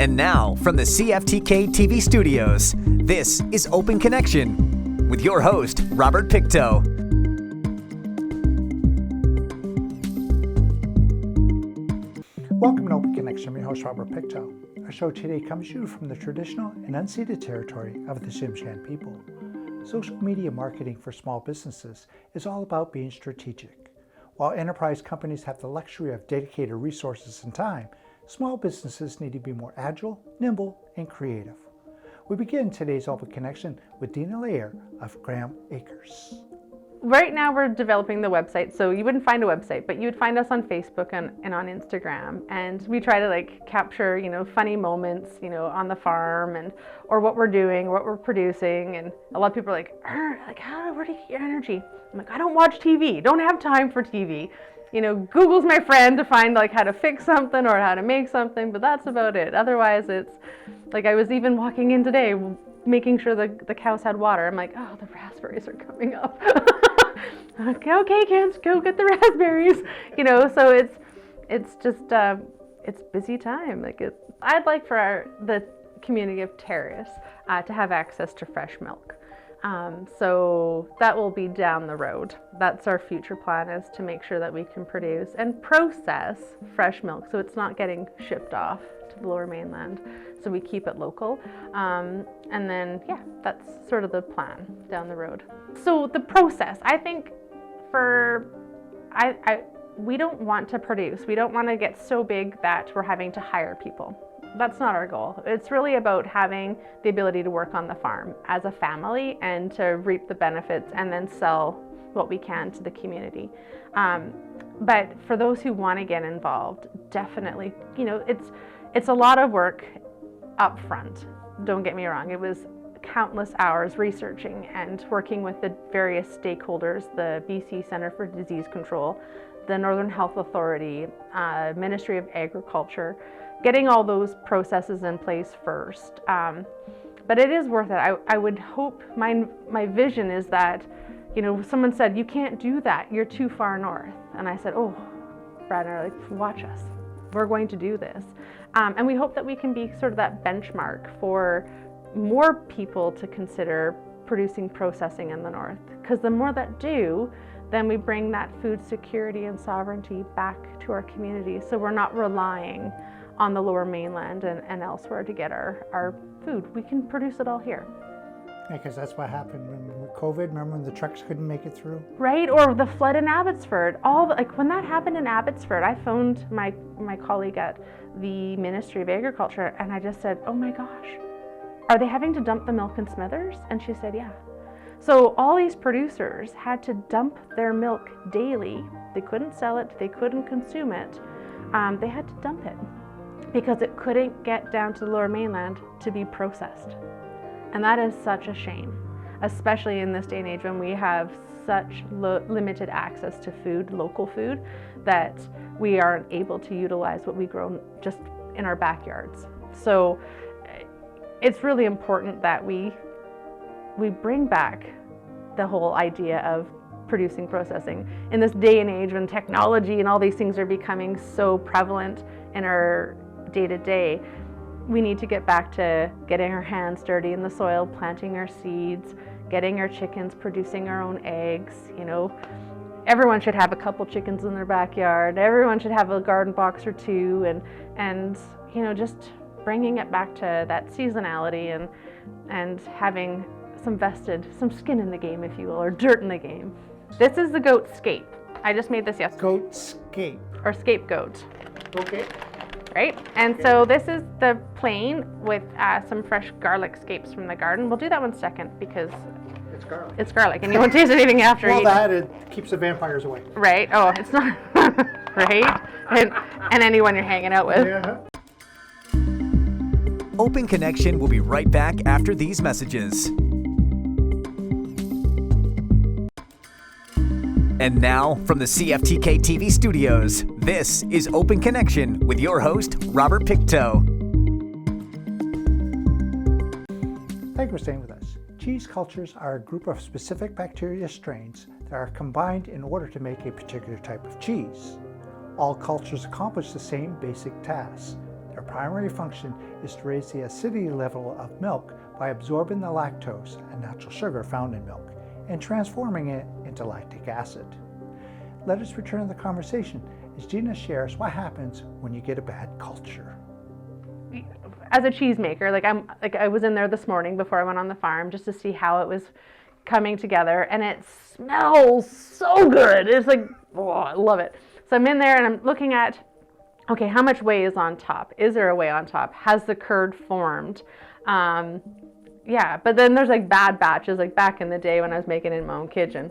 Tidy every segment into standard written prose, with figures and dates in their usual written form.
And now, from the CFTK-TV studios, this is Open Connection with your host, Robert Pictou. Welcome to Open Connection. I'm your host, Robert Pictou. Our show today comes to you from the traditional and unceded territory of the Tsimshian people. Social media marketing for small businesses is all about being strategic. While enterprise companies have the luxury of dedicated resources and time, small businesses need to be more agile, nimble, and creative. We begin today's Open Connection with Dina Layer of Graham Acres. Right now we're developing the website, so you wouldn't find a website, but you would find us on Facebook and on Instagram. And we try to capture, funny moments, on the farm or what we're doing, what we're producing. And a lot of people are where do you get your energy? I'm like, I don't watch TV, don't have time for TV. Google's my friend to find how to fix something or how to make something, but that's about it. Otherwise it's I was even walking in today, making sure the cows had water. I'm like, oh, the raspberries are coming up. Okay, kids, go get the raspberries. So it's just it's busy time. I'd like for the community of Terrace to have access to fresh milk. So that will be down the road. That's our future plan, is to make sure that we can produce and process fresh milk so it's not getting shipped off to the Lower Mainland. So we keep it local. And then, that's sort of the plan down the road. So the process, I think we don't want to produce. We don't want to get so big that we're having to hire people. That's not our goal. It's really about having the ability to work on the farm as a family and to reap the benefits and then sell what we can to the community. But for those who want to get involved, definitely, it's a lot of work up front. Don't get me wrong. It was countless hours researching and working with the various stakeholders, the BC Centre for Disease Control, the Northern Health Authority, Ministry of Agriculture, getting all those processes in place first. But it is worth it. I would hope, my vision is that, someone said, you can't do that, you're too far north. And I said, oh, Brad and I are like, watch us. We're going to do this. And we hope that we can be sort of that benchmark for more people to consider producing processing in the north. Because the more that do, then we bring that food security and sovereignty back to our communities. So we're not relying on the Lower Mainland and elsewhere to get our food. We can produce it all here. Yeah, because that's what happened with COVID. Remember when the trucks couldn't make it through? Right, or the flood in Abbotsford. When that happened in Abbotsford, I phoned my colleague at the Ministry of Agriculture and I just said, oh my gosh, are they having to dump the milk in Smithers? And she said, yeah. So all these producers had to dump their milk daily. They couldn't sell it, they couldn't consume it. They had to dump it because it couldn't get down to the Lower Mainland to be processed. And that is such a shame, especially in this day and age when we have such limited access to food, local food, that we aren't able to utilize what we grow just in our backyards. So it's really important that we bring back the whole idea of producing, processing. In this day and age when technology and all these things are becoming so prevalent in our day-to-day, we need to get back to getting our hands dirty in the soil, planting our seeds, getting our chickens, producing our own eggs. Everyone should have a couple chickens in their backyard. Everyone should have a garden box or two, and just bringing it back to that seasonality and having some skin in the game, if you will, or dirt in the game. This is the goat scape. I just made this yesterday. Goat scape. Or scapegoat. Okay. Right? And so this is the plain with some fresh garlic scapes from the garden. We'll do that one second because it's garlic and you won't taste anything after Well, eating. it keeps the vampires away. Right? Oh, it's not. Right? And anyone you're hanging out with. Yeah. Open Connection will be right back after these messages. And now, from the CFTK-TV studios, this is Open Connection with your host, Robert Pictou. Thank you for staying with us. Cheese cultures are a group of specific bacteria strains that are combined in order to make a particular type of cheese. All cultures accomplish the same basic tasks. They're Their primary function is to raise the acidity level of milk by absorbing the lactose, a natural sugar found in milk, and transforming it into lactic acid. Let us return to the conversation as Gina shares what happens when you get a bad culture. As a cheesemaker, I was in there this morning before I went on the farm just to see how it was coming together, and it smells so good. It's like, oh, I love it. So I'm in there and I'm looking at, okay, how much whey is on top? Is there a whey on top? Has the curd formed? Yeah, but then there's like bad batches, like back in the day when I was making it in my own kitchen.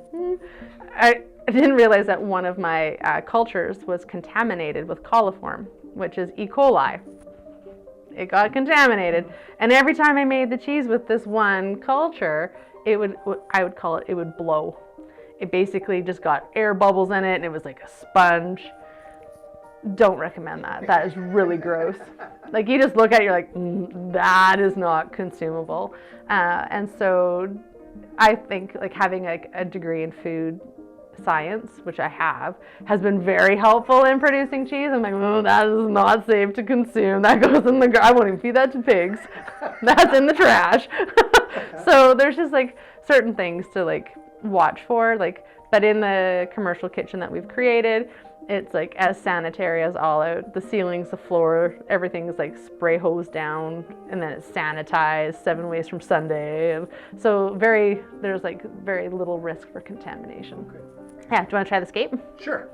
I didn't realize that one of my cultures was contaminated with coliform, which is E. coli. It got contaminated, and every time I made the cheese with this one culture, I would call it, it would blow. It basically just got air bubbles in it, and it was like a sponge. Don't recommend that. That is really gross. Like, you just look at it, you're like, that is not consumable. And so I think like having a degree in food science, which I have, has been very helpful in producing cheese. I'm like, oh, that is not safe to consume. That goes in the, I won't even feed that to pigs. That's in the trash. So there's just like certain things to like watch for, like, but in the commercial kitchen that we've created, it's like as sanitary as all out. The ceilings, the floor, everything is like spray hose down, and then it's sanitized 7 ways from Sunday. And so there's like very little risk for contamination. Okay. Yeah, do you want to try the scape? Sure.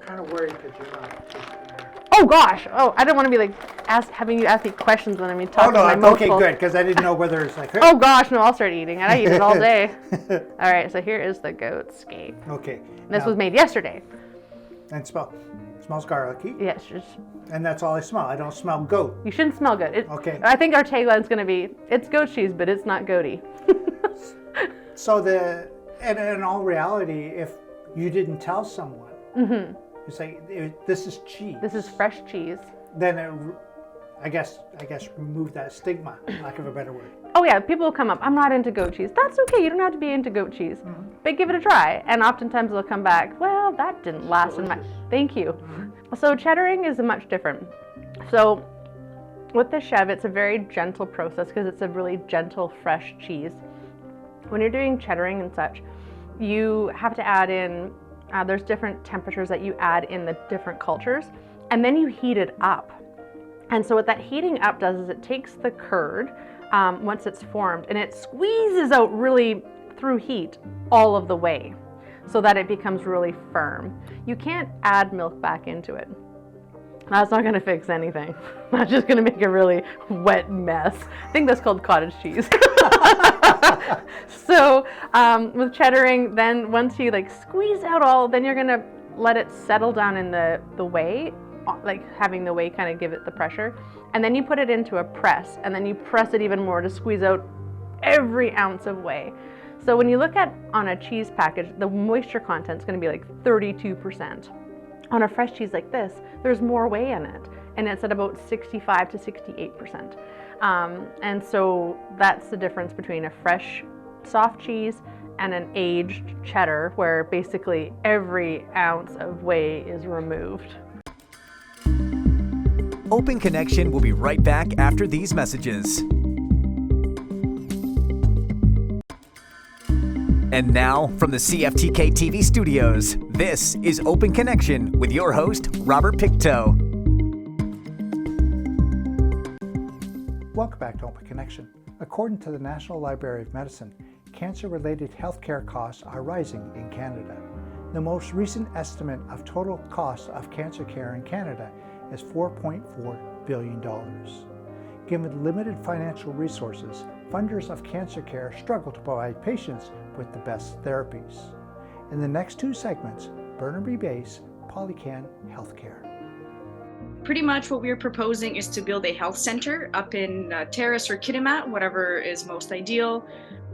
Kind of worried that you're not. Oh gosh! Oh, I don't want to be like having you ask me questions when I'm talking. Oh no, my I'm mouth okay, full. good, because I didn't know whether it's like. Oh gosh, no! I'll start eating it. I eat it all day. All right, so here is the goat scape. Okay. This was made yesterday. And smells garlicky. Yes, just. And that's all I smell. I don't smell goat. You shouldn't smell good. Okay. I think our tagline's going to be, it's goat cheese, but it's not goaty. So and in all reality, if you didn't tell someone, you say this is cheese. This is fresh cheese. Then I guess remove that stigma, lack of a better word. Oh yeah, people will come up, I'm not into goat cheese. That's okay, you don't have to be into goat cheese. But give it a try. And oftentimes they'll come back, well, that didn't last in my, thank you. So cheddaring is much different. So with the chev, it's a very gentle process because it's a really gentle, fresh cheese. When you're doing cheddaring and such, you have to add in, there's different temperatures that you add in the different cultures, and then you heat it up. And so what that heating up does is it takes the curd, once it's formed, and it squeezes out really through heat all of the way so that it becomes really firm. You can't add milk back into it. That's not going to fix anything. That's just going to make a really wet mess. I think that's called cottage cheese. So with cheddaring, then once you like squeeze out all, then you're going to let it settle down in the whey, like having the whey kind of give it the pressure. And then you put it into a press, and then you press it even more to squeeze out every ounce of whey. So when you look at on a cheese package, the moisture content is going to be like 32%. On a fresh cheese like this, there's more whey in it, and it's at about 65 to 68%. And so that's the difference between a fresh, soft cheese and an aged cheddar, where basically every ounce of whey is removed. Open Connection will be right back after these messages. And now, from the CFTK-TV studios, this is Open Connection with your host, Robert Pictou. Welcome back to Open Connection. According to the National Library of Medicine, cancer-related healthcare costs are rising in Canada. The most recent estimate of total costs of cancer care in Canada is $4.4 billion. Given limited financial resources, funders of cancer care struggle to provide patients with the best therapies. In the next two segments, Burnaby-based Polycan Healthcare. Pretty much what we're proposing is to build a health center up in Terrace or Kitimat, whatever is most ideal,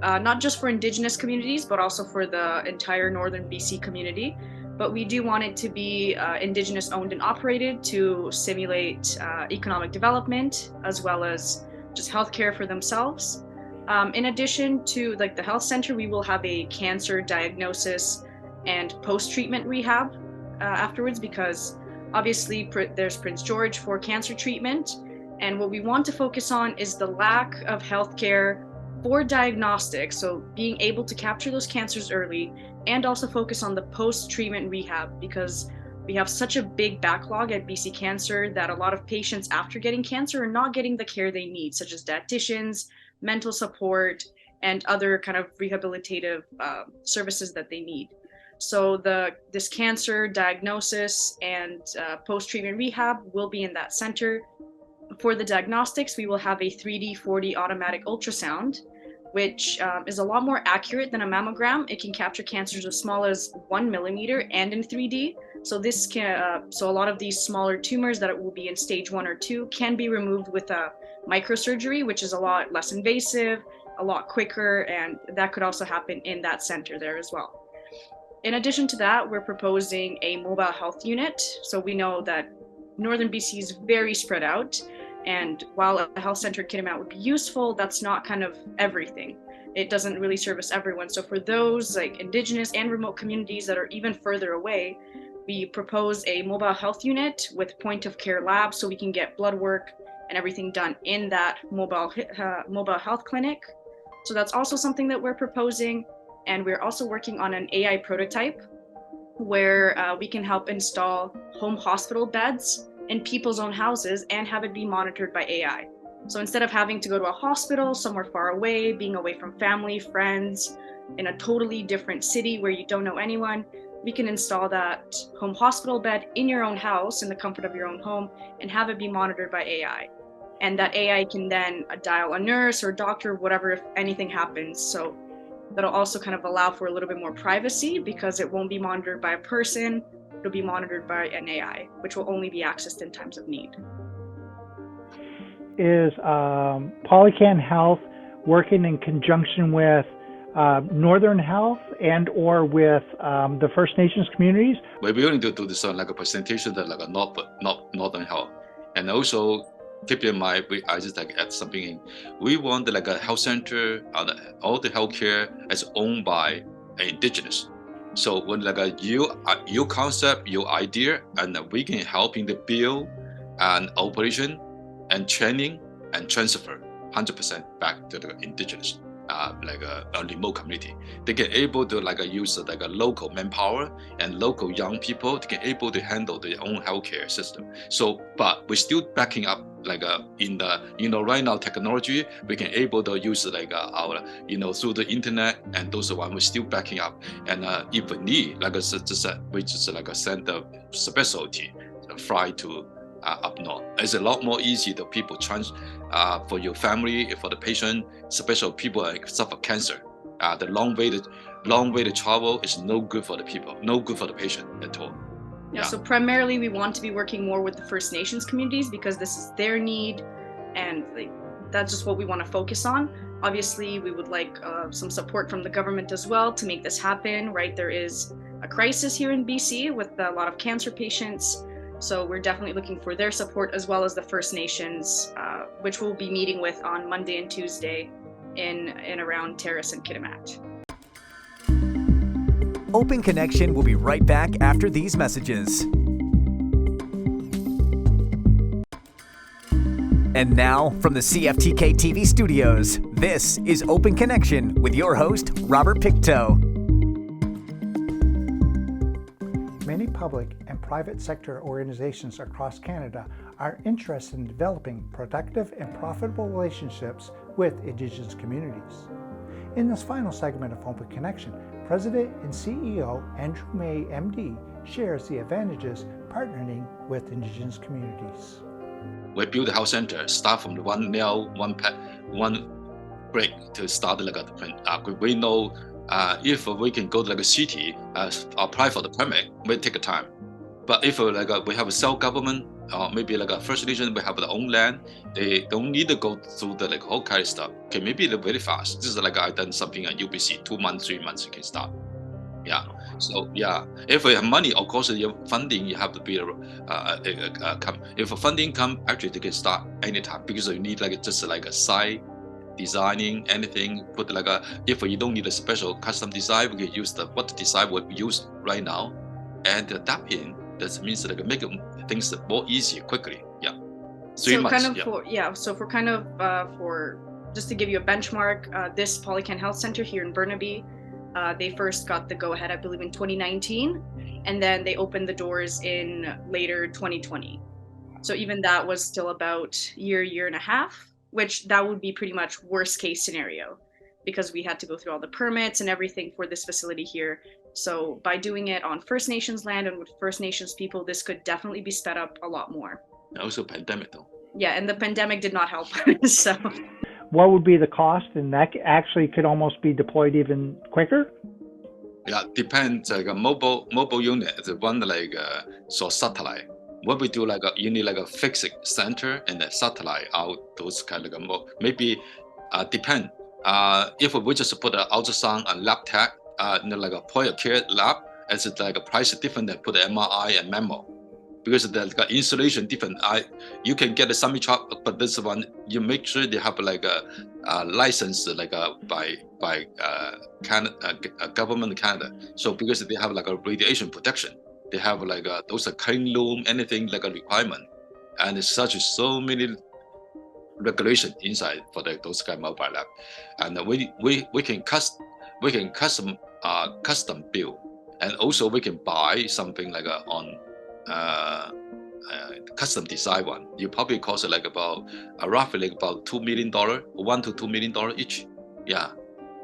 not just for Indigenous communities, but also for the entire Northern BC community. But we do want it to be Indigenous owned and operated to simulate economic development, as well as just healthcare for themselves. In addition to like the health center, we will have a cancer diagnosis and post-treatment rehab afterwards, because Obviously, there's Prince George for cancer treatment. And what we want to focus on is the lack of healthcare for diagnostics, so being able to capture those cancers early, and also focus on the post-treatment rehab, because we have such a big backlog at BC Cancer that a lot of patients after getting cancer are not getting the care they need, such as dietitians, mental support, and other kind of rehabilitative services that they need. So this cancer diagnosis and post-treatment rehab will be in that center. For the diagnostics, we will have a 3D 4D automatic ultrasound, which is a lot more accurate than a mammogram. It can capture cancers as small as 1 millimeter and in 3D. So this can, so a lot of these smaller tumors that will be in stage 1 or 2 can be removed with a microsurgery, which is a lot less invasive, a lot quicker, and that could also happen in that center there as well. In addition to that, we're proposing a mobile health unit. So we know that Northern BC is very spread out. And while a health center in Kitimat would be useful, that's not kind of everything. It doesn't really service everyone. So for those like Indigenous and remote communities that are even further away, we propose a mobile health unit with point of care lab so we can get blood work and everything done in that mobile health clinic. So that's also something that we're proposing. And we're also working on an AI prototype where we can help install home hospital beds in people's own houses and have it be monitored by AI. So instead of having to go to a hospital somewhere far away, being away from family, friends, in a totally different city where you don't know anyone, we can install that home hospital bed in your own house, in the comfort of your own home, and have it be monitored by AI. And that AI can then dial a nurse or doctor, whatever, if anything happens. So that'll also kind of allow for a little bit more privacy because it won't be monitored by a person. It'll be monitored by an AI, which will only be accessed in times of need. Is Polycan Health working in conjunction with Northern Health and or with the First Nations communities? We're willing to do this like a presentation that like a Northern Health, and also keep in mind, I just like add something in. We want like a health center, all the healthcare is owned by Indigenous. So when like your concept, your idea, and we can help in the build and operation and training and transfer 100% back to the Indigenous, like a remote community. They can able to like use like a local manpower and local young people. They can able to handle their own healthcare system. So, but we're still backing up like in the right now technology. We can able to use like our through the internet, and those are one we're still backing up. And if we need like we just like send a specialty fly to up north. It's a lot more easy to people for your family, for the patient, special people like suffer cancer. The long way to travel is no good for the people, no good for the patient at all. Yeah, so primarily we want to be working more with the First Nations communities because this is their need, and like that's just what we want to focus on. Obviously, we would like some support from the government as well to make this happen, right? There is a crisis here in BC with a lot of cancer patients. So we're definitely looking for their support as well as the First Nations, which we'll be meeting with on Monday and Tuesday in around Terrace and Kitimat. Open Connection will be right back after these messages. And now, from the CFTK-TV studios, this is Open Connection with your host, Robert Pictou. Many public and private sector organizations across Canada are interested in developing productive and profitable relationships with Indigenous communities. In this final segment of Open Connection, President and CEO Andrew May, MD, shares the advantages partnering with Indigenous communities. We build a health center, start from the one nail, one break to start like a we know if we can go to like a city, apply for the permit, may take a time. But if we have a self-government, or maybe like a First Nation, we have their own land, they don't need to go through the like whole kind of stuff. Okay, maybe they're very fast. This is like I done something at UBC, 2 months, 3 months, you can start. Yeah. So yeah, if we have money, of course, your funding you have to be come. If a funding come, actually they can start anytime because you need like just like a site designing anything. Put like if you don't need a special custom design, we can use what the design we use right now, and adapt in. That means like make things more easy, quickly. Yeah. 3 So months. kind of for just to give you a benchmark, this Polycan Health Center here in Burnaby, they first got the go-ahead, I believe, in 2019, and then they opened the doors in later 2020. So even that was still about year and a half, which that would be pretty much worst case scenario, because we had to go through all the permits and everything for this facility here. So by doing it on First Nations land and with First Nations people, this could definitely be sped up a lot more. Also pandemic though. Yeah, and the pandemic did not help. So What would be the cost? And that actually could almost be deployed even quicker? Yeah, depends. Like a mobile unit, the one like so satellite. What we do, like you need like a fixed center and a satellite out. Those kind of maybe depend. If we just put an ultrasound and lab tech, like a point of care lab, it's like a price different than put MRI and mammo, because the installation different. You can get a semi chop, but this one you make sure they have like a license like by Canada, government Canada. So because they have like a radiation protection, they have like those clean room, anything like a requirement, and it's such so many regulation inside for those kind of mobile lab, and we can custom build, and also we can buy something like on custom design one. You probably cost it like about roughly about $2 million, $1 to $2 million each. Yeah,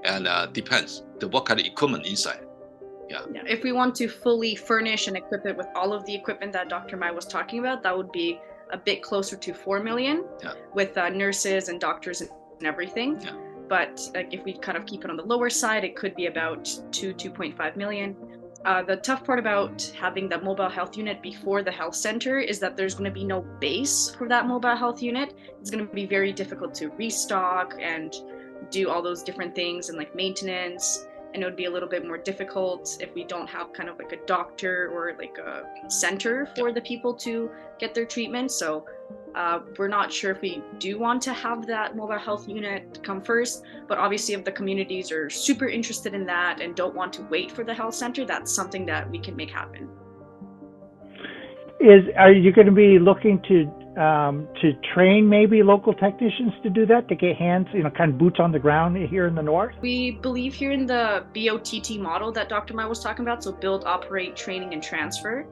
and depends the what kind of equipment inside. Yeah. If we want to fully furnish and equip it with all of the equipment that Dr. Mai was talking about, that would be a bit closer to 4 million, with nurses and doctors and everything. Yeah. But like if we kind of keep it on the lower side, it could be about 2.5 million. The tough part about having that mobile health unit before the health center is that there's going to be no base for that mobile health unit. It's going to be very difficult to restock and do all those different things and like maintenance. And it would be a little bit more difficult if we don't have kind of like a doctor or like a center for the people to get their treatment. So we're not sure if we do want to have that mobile health unit come first, but obviously if the communities are super interested in that and don't want to wait for the health center, that's something that we can make happen. Are you going to be looking to train maybe local technicians to do that, to get hands, kind of boots on the ground here in the north? We believe here in the BOTT model that Dr. Mai was talking about, so build, operate, training, and transfer.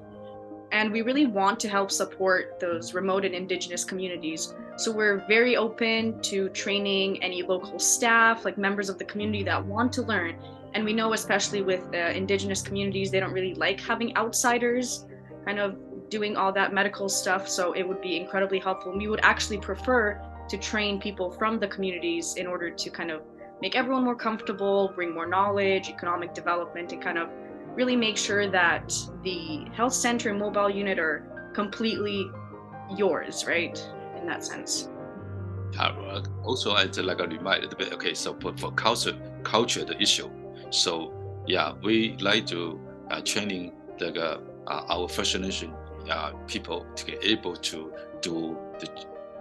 And we really want to help support those remote and indigenous communities. So we're very open to training any local staff, like members of the community that want to learn. And we know, especially with indigenous communities, they don't really like having outsiders kind of doing all that medical stuff. So it would be incredibly helpful. We would actually prefer to train people from the communities in order to kind of make everyone more comfortable, bring more knowledge, economic development, and kind of really make sure that the health center and mobile unit are completely yours, right? In that sense. Also, I'd like a reminder a bit. Okay, so for culture the issue. So yeah, we like to training our First Nation people to get able to do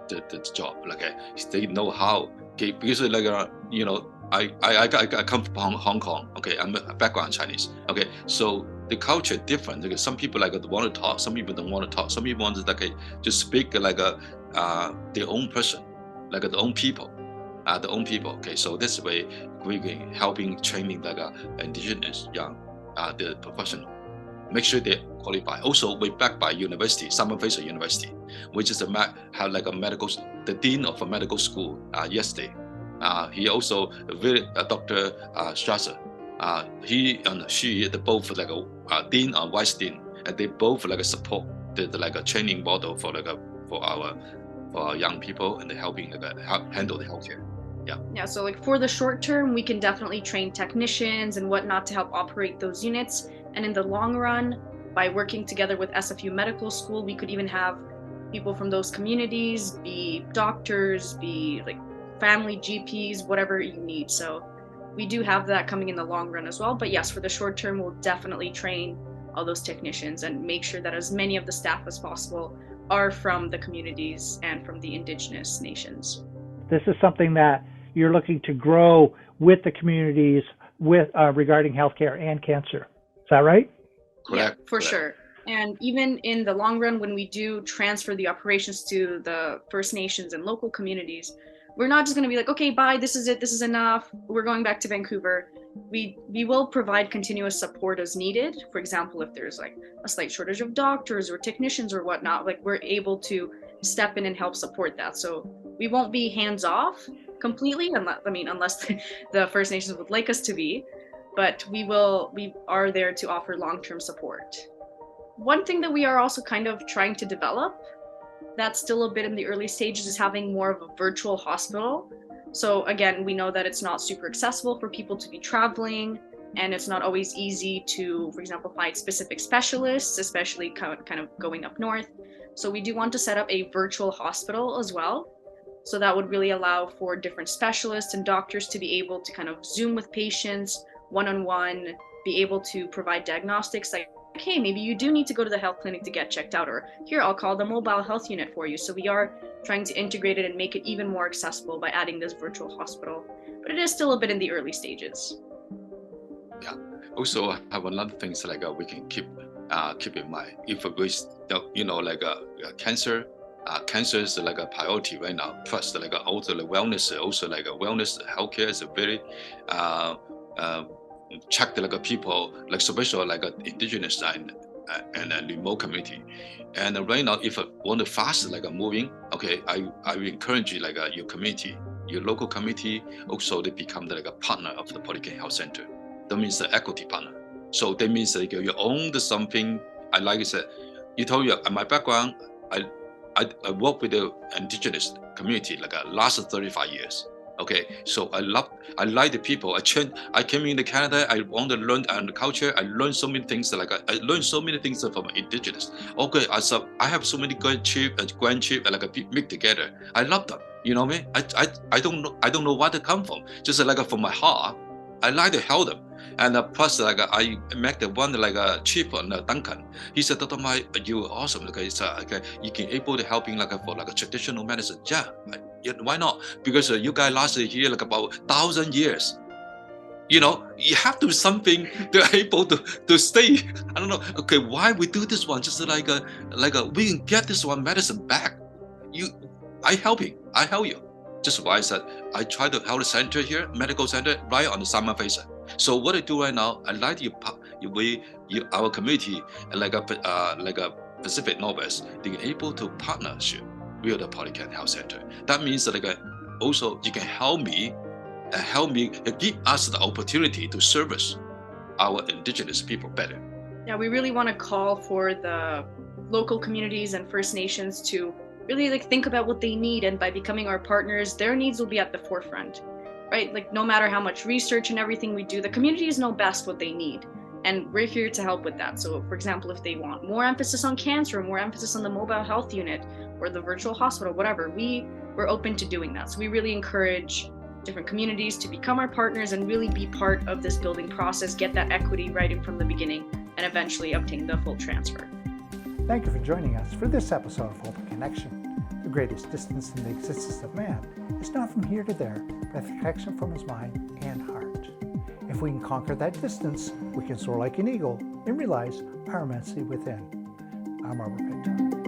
the job. Like they know how. Okay, because like I come from Hong Kong. Okay, I'm a background Chinese. Okay, so the culture is different. Like some people like want to talk, some people don't want to talk. Some people want to just speak like their own person, like their own people, Okay, so this way we can helping training like indigenous young the professional. Make sure they qualify. Also, we're backed by university, Simon Fraser University, which is have like a medical, the dean of a medical school yesterday. He also Dr. Strasser. He and she, they both like a dean and vice dean, and they both like support like a training model for our young people and helping handle the healthcare. Yeah. So like for the short term, we can definitely train technicians and whatnot to help operate those units. And in the long run, by working together with SFU Medical School, we could even have people from those communities be doctors, be like family GPs, whatever you need. So we do have that coming in the long run as well. But yes, for the short term, we'll definitely train all those technicians and make sure that as many of the staff as possible are from the communities and from the indigenous nations. This is something that you're looking to grow with the communities with regarding healthcare and cancer. Is that right? Correct. Yeah, for sure. And even in the long run, when we do transfer the operations to the First Nations and local communities, we're not just going to be like, okay, bye, this is it, this is enough, we're going back to Vancouver. We will provide continuous support as needed. For example, if there's like a slight shortage of doctors or technicians or whatnot, like we're able to step in and help support that. So we won't be hands off completely, unless the First Nations would like us to be, but we are there to offer long-term support. One thing that we are also kind of trying to develop that's still a bit in the early stages is having more of a virtual hospital. So again, we know that it's not super accessible for people to be traveling, and it's not always easy to, for example, find specific specialists, especially kind of going up north. So we do want to set up a virtual hospital as well. So that would really allow for different specialists and doctors to be able to kind of Zoom with patients one-on-one, be able to provide diagnostics like, hey, maybe you do need to go to the health clinic to get checked out, or here, I'll call the mobile health unit for you. So we are trying to integrate it and make it even more accessible by adding this virtual hospital, but it is still a bit in the early stages. Yeah. Also, I have another thing we can keep in mind. If we, cancer is like a priority right now. Plus, also the wellness, wellness healthcare is a very check people especially indigenous and remote community. And right now, if I want to fast moving, okay, I will encourage you your community, your local community also to become a partner of the Polyclinic Health Center. That means the equity partner. So that means you own something. I said, you told you my background. I work with the indigenous community last 35 years. Okay, so I like the people. I came into Canada. I want to learn the culture. I learned so many things. I learned so many things from indigenous. Okay, I have so many grandchildren mix together. I love them. You know what I mean? I don't know where they come from. Just from my heart, I like to help them. And plus, I met the one chief on Duncan. He said, "Dr. Mai, you are awesome. You can able to helping for traditional medicine." Yeah, why not? Because you guys lasted here about 1,000 years. You have to do something to able to stay. I don't know. Okay, why we do this one? Just we can get this one medicine back. I help you. Just why I said I try to help the center here, medical center, right on the Simon Fraser. So what I do right now, I like our community a Pacific Northwest, they are able to partnership with the Polyclinic Health Center. That means that also you can help me give us the opportunity to service our indigenous people better. Yeah, we really want to call for the local communities and First Nations to really think about what they need, and by becoming our partners, their needs will be at the forefront, right? No matter how much research and everything we do, the communities know best what they need, and we're here to help with that. So for example, if they want more emphasis on cancer, more emphasis on the mobile health unit or the virtual hospital, whatever, we're open to doing that. So we really encourage different communities to become our partners and really be part of this building process, get that equity right in from the beginning, and eventually obtain the full transfer. Thank you for joining us for this episode of Open Connection. The greatest distance in the existence of man is not from here to there, but the connection from his mind and heart. If we can conquer that distance, we can soar like an eagle and realize our immensity within. I'm Robert Pictou.